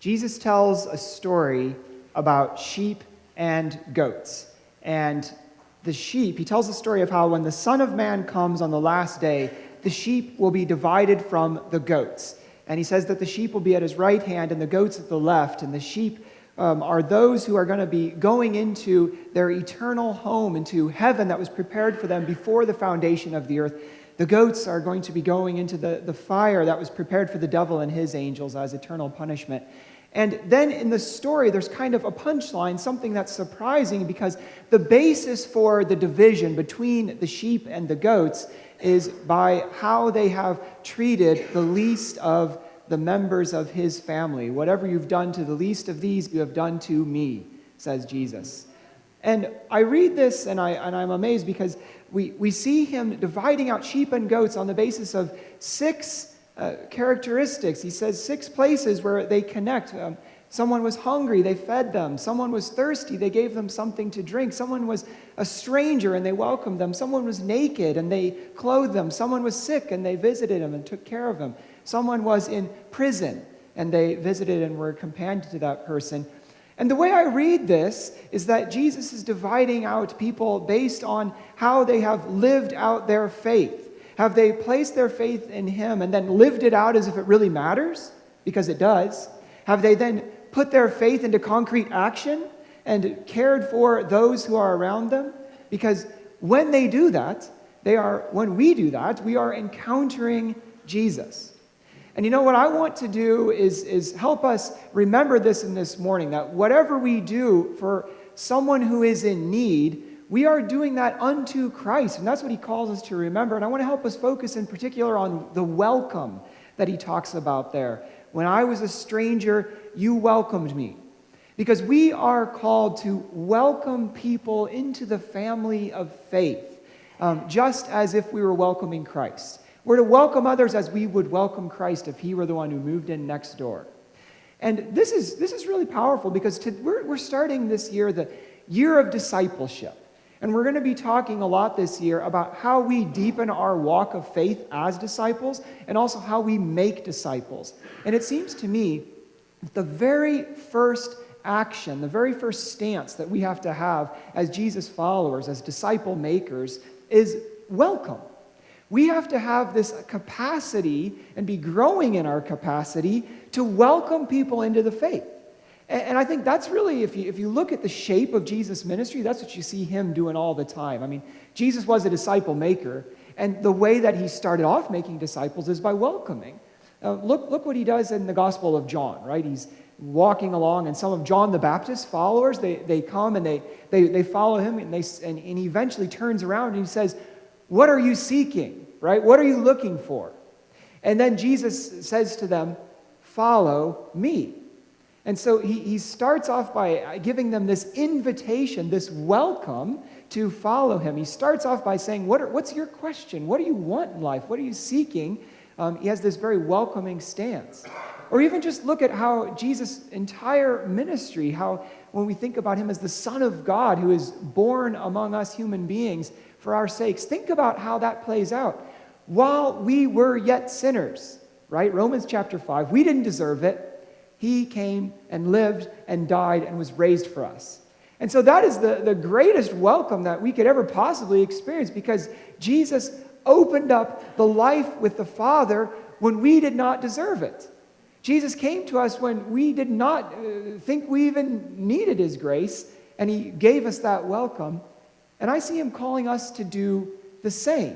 Jesus tells a story about sheep and goats. And the sheep, he tells the story of how when the Son of Man comes on the last day, the sheep will be divided from the goats. And he says that the sheep will be at his right hand and the goats at the left. And the sheep are those who are going to be going into their eternal home, into heaven that was prepared for them before the foundation of the earth. The goats are going to be going into the fire that was prepared for the devil and his angels as eternal punishment. And then in the story, there's kind of a punchline, something that's surprising, because the basis for the division between the sheep and the goats is by how they have treated the least of the members of his family. Whatever you've done to the least of these, you have done to me, says Jesus. And I read this and I'm amazed because we see him dividing out sheep and goats on the basis of six characteristics. He says 6 places where they connect. Someone was hungry, they fed them. Someone was thirsty, they gave them something to drink. Someone was a stranger and they welcomed them. Someone was naked and they clothed them. Someone was sick and they visited him and took care of him. Someone was in prison and they visited and were a companion to that person. And the way I read this is that Jesus is dividing out people based on how they have lived out their faith. Have they placed their faith in him and then lived it out as if it really matters? Because it does. Have they then put their faith into concrete action and cared for those who are around them? Because when they do that, when we do that, we are encountering Jesus. And you know what I want to do is help us remember this in this morning, that whatever we do for someone who is in need, we are doing that unto Christ, and that's what he calls us to remember. And I want to help us focus in particular on the welcome that he talks about there. When I was a stranger, you welcomed me. Because we are called to welcome people into the family of faith, just as if we were welcoming Christ. We're to welcome others as we would welcome Christ if he were the one who moved in next door. And this is really powerful because we're starting this year, the year of discipleship. And we're going to be talking a lot this year about how we deepen our walk of faith as disciples and also how we make disciples. And it seems to me that the very first action, the very first stance that we have to have as Jesus followers, as disciple makers, is welcome. We have to have this capacity and be growing in our capacity to welcome people into the faith. And I think that's really, if you look at the shape of Jesus' ministry, that's what you see him doing all the time. I mean, Jesus was a disciple maker, and the way that he started off making disciples is by welcoming. Look what he does in the Gospel of John, right? He's walking along, and some of John the Baptist's followers, they come and they follow him, and he eventually turns around and he says, "What are you seeking?" Right? What are you looking for? And then Jesus says to them, "Follow me." And so he starts off by giving them this invitation, this welcome to follow him. He starts off by saying, what's your question? What do you want in life? What are you seeking? He has this very welcoming stance. Or even just look at how Jesus' entire ministry, how when we think about him as the Son of God who is born among us human beings for our sakes, think about how that plays out. While we were yet sinners, right? Romans chapter 5, we didn't deserve it. He came and lived and died and was raised for us. And so that is the greatest welcome that we could ever possibly experience, because Jesus opened up the life with the Father when we did not deserve it. Jesus came to us when we did not think we even needed his grace, and he gave us that welcome. And I see him calling us to do the same,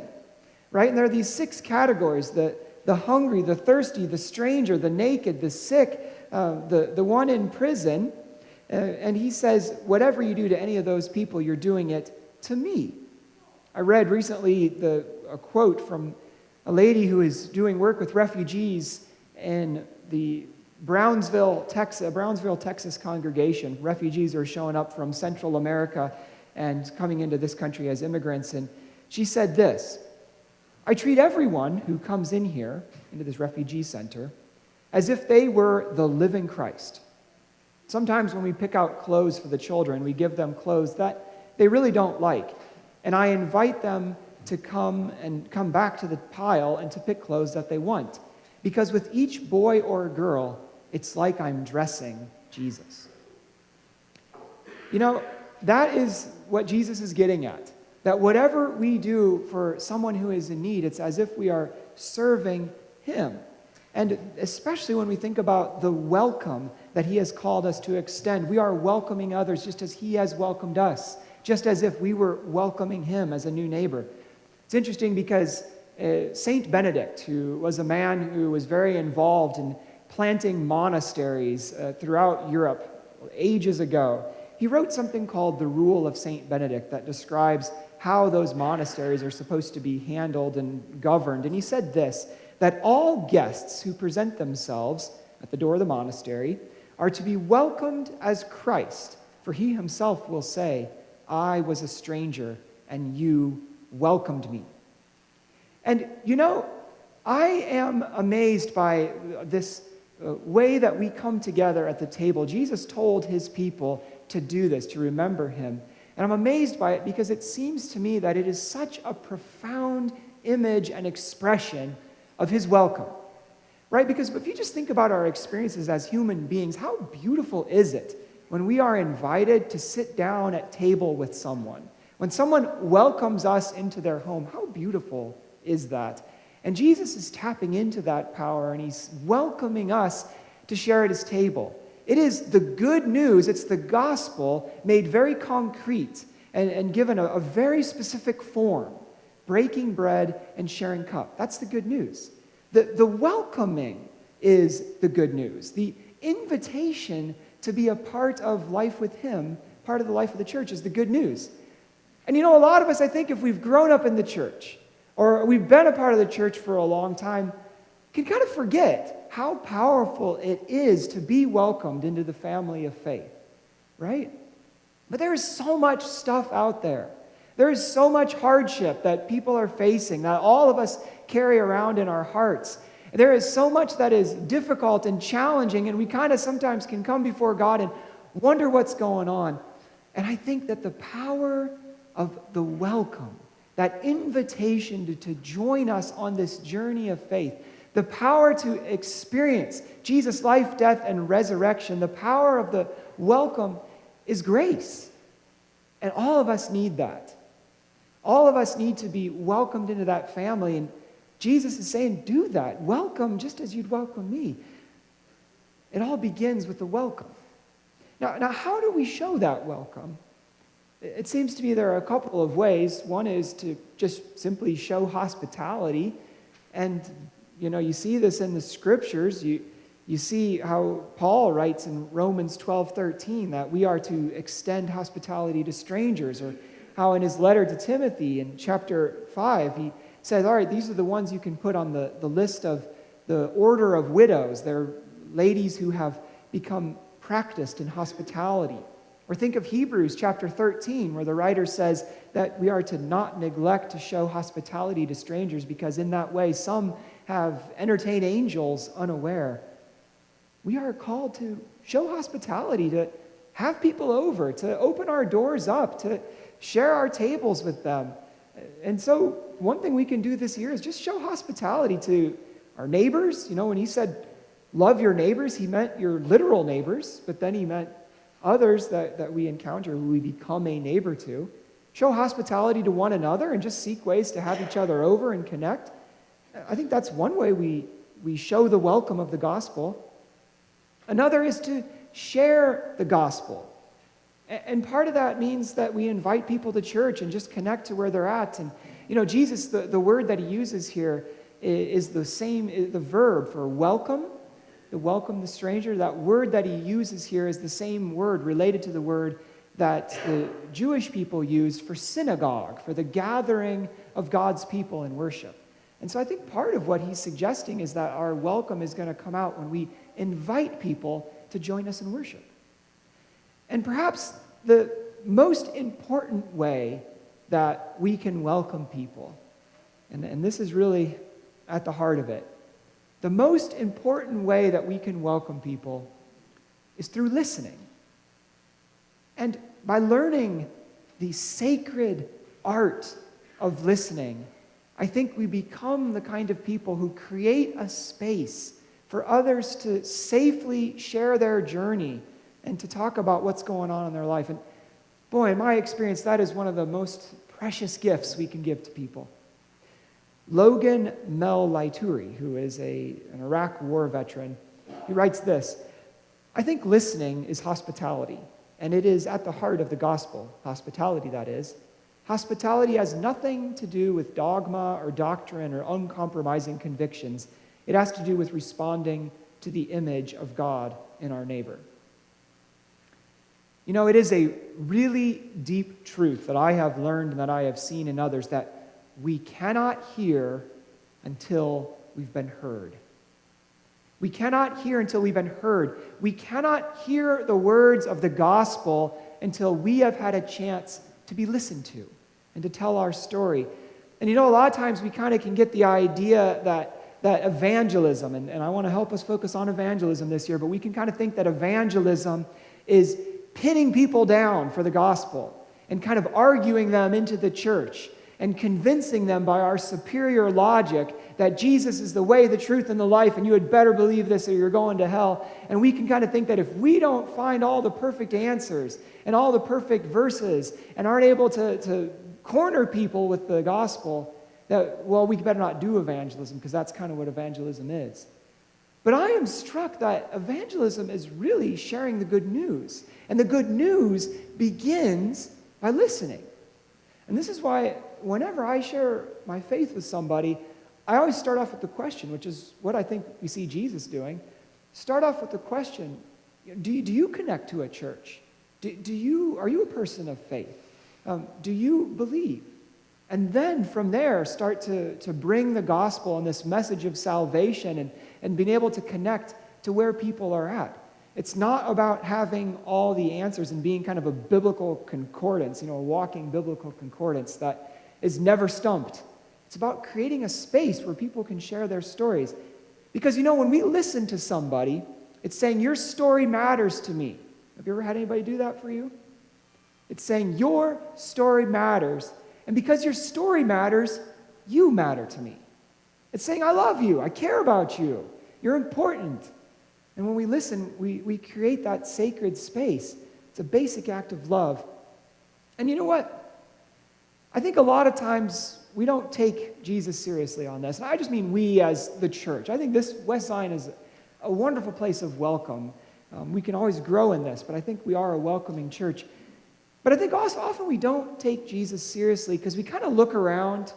right? And there are these 6 categories, the hungry, the thirsty, the stranger, the naked, the sick, the one in prison. And he says, whatever you do to any of those people, you're doing it to me. I read recently a quote from a lady who is doing work with refugees in the Brownsville, Texas congregation. Refugees are showing up from Central America and coming into this country as immigrants. And she said this: "I treat everyone who comes in here, into this refugee center, as if they were the living Christ. Sometimes when we pick out clothes for the children, we give them clothes that they really don't like. And I invite them to come back to the pile and to pick clothes that they want. Because with each boy or girl, it's like I'm dressing Jesus. You know, that is what Jesus is getting at. That whatever we do for someone who is in need, it's as if we are serving him. And especially when we think about the welcome that he has called us to extend, we are welcoming others just as he has welcomed us, just as if we were welcoming him as a new neighbor. It's interesting because Saint Benedict, who was a man who was very involved in planting monasteries throughout Europe ages ago, he wrote something called the Rule of Saint Benedict that describes how those monasteries are supposed to be handled and governed. And he said this, that all guests who present themselves at the door of the monastery are to be welcomed as Christ, for he himself will say, I was a stranger and you welcomed me. And you know, I am amazed by this way that we come together at the table. Jesus told his people to do this, to remember him. And I'm amazed by it because it seems to me that it is such a profound image and expression of his welcome, right? Because if you just think about our experiences as human beings, how beautiful is it when we are invited to sit down at table with someone? When someone welcomes us into their home, how beautiful is that? And Jesus is tapping into that power, and he's welcoming us to share at his table. It is the good news, it's the gospel made very concrete and given a very specific form. Breaking bread and sharing cup. That's the good news. The welcoming is the good news. The invitation to be a part of life with him, part of the life of the church, is the good news. And you know, a lot of us, I think, if we've grown up in the church, or we've been a part of the church for a long time, can kind of forget how powerful it is to be welcomed into the family of faith, right? But there is so much stuff out there. There is so much hardship that people are facing, that all of us carry around in our hearts. There is so much that is difficult and challenging, and we kind of sometimes can come before God and wonder what's going on. And I think that the power of the welcome, that invitation to join us on this journey of faith, the power to experience Jesus' life, death, and resurrection, the power of the welcome is grace. And all of us need that. All of us need to be welcomed into that family. And Jesus is saying, do that. Welcome just as you'd welcome me. It all begins with the welcome. Now, how do we show that welcome? It seems to me there are a couple of ways. One is to just simply show hospitality. And, you know, you see this in the scriptures. You see how Paul writes in Romans 12:13 that we are to extend hospitality to strangers, or how in his letter to Timothy in chapter 5, he says, all right, these are the ones you can put on the list of the order of widows. They're ladies who have become practiced in hospitality. Or think of Hebrews chapter 13, where the writer says that we are to not neglect to show hospitality to strangers, because in that way some have entertained angels unaware. We are called to show hospitality, to have people over, to open our doors up, to share our tables with them. And so one thing we can do this year is just show hospitality to our neighbors. You know, when he said, love your neighbors, he meant your literal neighbors, but then he meant others that we encounter who we become a neighbor to. Show hospitality to one another and just seek ways to have each other over and connect. I think that's one way we show the welcome of the gospel. Another is to share the gospel. And part of that means that we invite people to church and just connect to where they're at. And, you know, Jesus, the word that he uses here is the same, the verb for welcome, to welcome the stranger. That word that he uses here is the same word related to the word that the Jewish people used for synagogue, for the gathering of God's people in worship. And so I think part of what he's suggesting is that our welcome is going to come out when we invite people to join us in worship. And perhaps the most important way that we can welcome people, and this is really at the heart of it, the most important way that we can welcome people is through listening. And by learning the sacred art of listening, I think we become the kind of people who create a space for others to safely share their journey and to talk about what's going on in their life. And boy, in my experience, that is one of the most precious gifts we can give to people. Logan Mel Laituri, who is an Iraq war veteran, he writes this: I think listening is hospitality, and it is at the heart of the gospel. Hospitality, that is. Hospitality has nothing to do with dogma or doctrine or uncompromising convictions. It has to do with responding to the image of God in our neighbor. You know, it is a really deep truth that I have learned and that I have seen in others, that we cannot hear until we've been heard. We cannot hear until we've been heard. We cannot hear the words of the gospel until we have had a chance to be listened to and to tell our story. And you know, a lot of times we kind of can get the idea that evangelism, and I want to help us focus on evangelism this year, but we can kind of think that evangelism is pinning people down for the gospel and kind of arguing them into the church and convincing them by our superior logic that Jesus is the way, the truth, and the life, and you had better believe this or you're going to hell. And we can kind of think that if we don't find all the perfect answers and all the perfect verses and aren't able to corner people with the gospel, that, well, we better not do evangelism, because that's kind of what evangelism is. But I am struck that evangelism is really sharing the good news. And the good news begins by listening. And this is why whenever I share my faith with somebody, I always start off with the question, which is what I think we see Jesus doing. Start off with the question, do you connect to a church? Are you a person of faith? Do you believe? And then from there, start to bring the gospel and this message of salvation and being able to connect to where people are at. It's not about having all the answers and being kind of a biblical concordance, a walking biblical concordance that is never stumped. It's about creating a space where people can share their stories. Because, when we listen to somebody, it's saying, your story matters to me. Have you ever had anybody do that for you? It's saying, your story matters. And because your story matters, you matter to me. It's saying, I love you. I care about you. You're important. And when we listen, we create that sacred space. It's a basic act of love. And you know what? I think a lot of times we don't take Jesus seriously on this. And I just mean we as the church. I think this West Zion is a wonderful place of welcome. We can always grow in this, but I think we are a welcoming church. But I think also often we don't take Jesus seriously because we kind of look around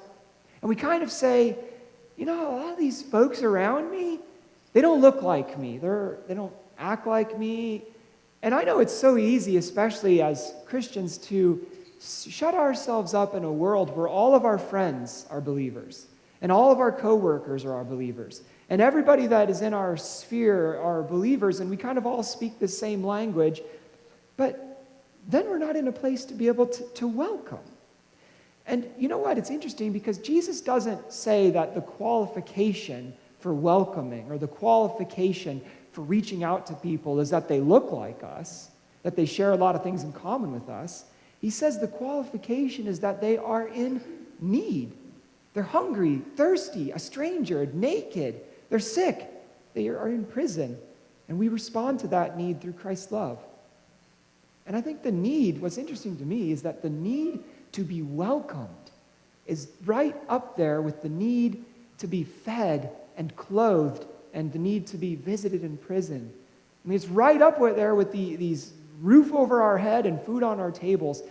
and we kind of say, a lot of these folks around me, they don't look like me. They don't act like me. And I know it's so easy, especially as Christians, to shut ourselves up in a world where all of our friends are believers and all of our coworkers are our believers and everybody that is in our sphere are believers, and we kind of all speak the same language, but then we're not in a place to be able to welcome. And you know what? It's interesting because Jesus doesn't say that the qualification for welcoming or the qualification for reaching out to people is that they look like us, that they share a lot of things in common with us. He says the qualification is that they are in need. They're hungry, thirsty, a stranger, naked. They're sick. They are in prison. And we respond to that need through Christ's love. And I think what's interesting to me is that the need to be welcomed is right up there with the need to be fed and clothed and the need to be visited in prison. I mean, it's right up there with these roof over our head and food on our tables.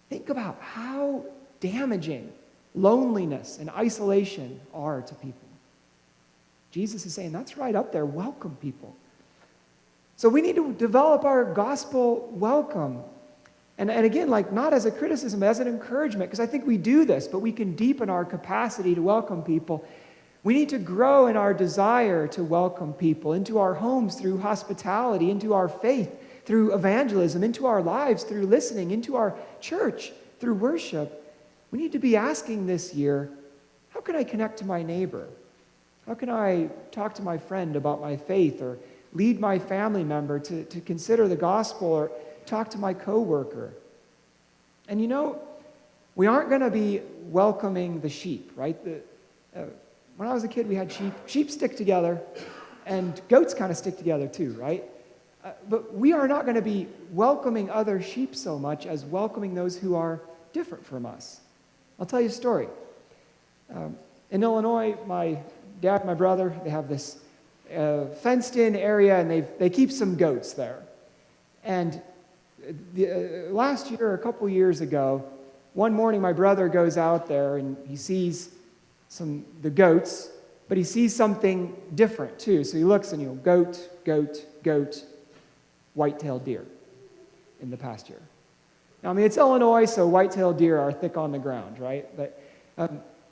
Think about how damaging loneliness and isolation are to people. Jesus is saying that's right up there. Welcome people. So we need to develop our gospel welcome. And again, not as a criticism, but as an encouragement, because I think we do this, but we can deepen our capacity to welcome people. We need to grow in our desire to welcome people into our homes through hospitality, into our faith through evangelism, into our lives through listening, into our church through worship. We need to be asking this year, how can I connect to my neighbor? How can I talk to my friend about my faith, or lead my family member to consider the gospel, or talk to my coworker? And we aren't going to be welcoming the sheep, right? When I was a kid, we had sheep. Sheep stick together. And goats kind of stick together too, right? But we are not going to be welcoming other sheep so much as welcoming those who are different from us. I'll tell you a story. In Illinois, my dad and my brother, they have this fenced-in area, and they keep some goats there. And last year, a couple years ago, one morning my brother goes out there and he sees the goats, but he sees something different too. So he looks and goat, goat, goat, white-tailed deer in the pasture. Now, I mean, it's Illinois, so white-tailed deer are thick on the ground, right? But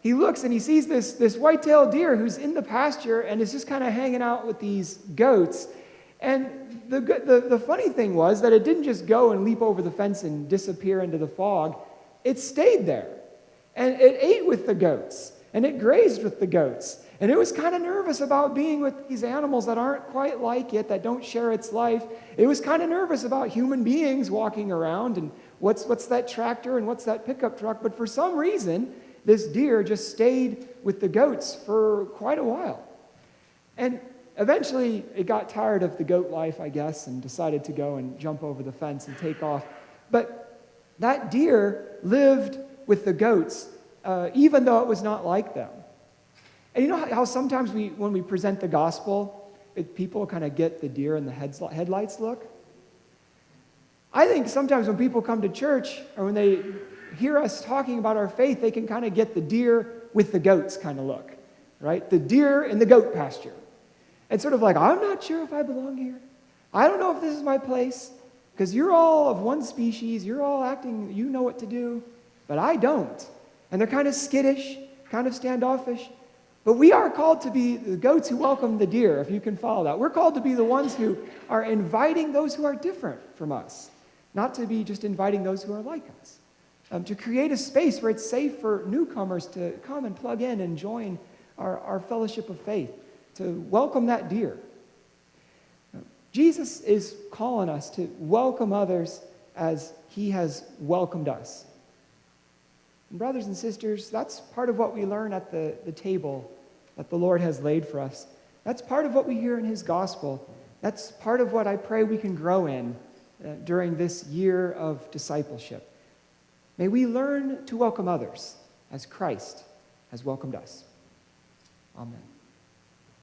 he looks and he sees this white-tailed deer who's in the pasture and is just kind of hanging out with these goats. And the funny thing was that it didn't just go and leap over the fence and disappear into the fog. It stayed there. And it ate with the goats. And it grazed with the goats. And it was kind of nervous about being with these animals that aren't quite like it, that don't share its life. It was kind of nervous about human beings walking around and what's that tractor and what's that pickup truck. But for some reason, this deer just stayed with the goats for quite a while. And eventually, it got tired of the goat life, I guess, and decided to go and jump over the fence and take off. But that deer lived with the goats, even though it was not like them. And you know how sometimes when we present the gospel, people kind of get the deer in the headlights look? I think sometimes when people come to church, or when they hear us talking about our faith, they can kind of get the deer with the goats kind of look, right? The deer in the goat pasture. It's sort of like, I'm not sure if I belong here. I don't know if this is my place, because you're all of one species, you're all acting, you know what to do, but I don't. And they're kind of skittish, kind of standoffish. But we are called to be the goats who welcome the deer, if you can follow that. We're called to be the ones who are inviting those who are different from us, not to be just inviting those who are like us. To create a space where it's safe for newcomers to come and plug in and join our fellowship of faith, to welcome that deer. Jesus is calling us to welcome others as he has welcomed us. And brothers and sisters, that's part of what we learn at the table that the Lord has laid for us. That's part of what we hear in his gospel. That's part of what I pray we can grow in during this year of discipleship. May we learn to welcome others as Christ has welcomed us. Amen.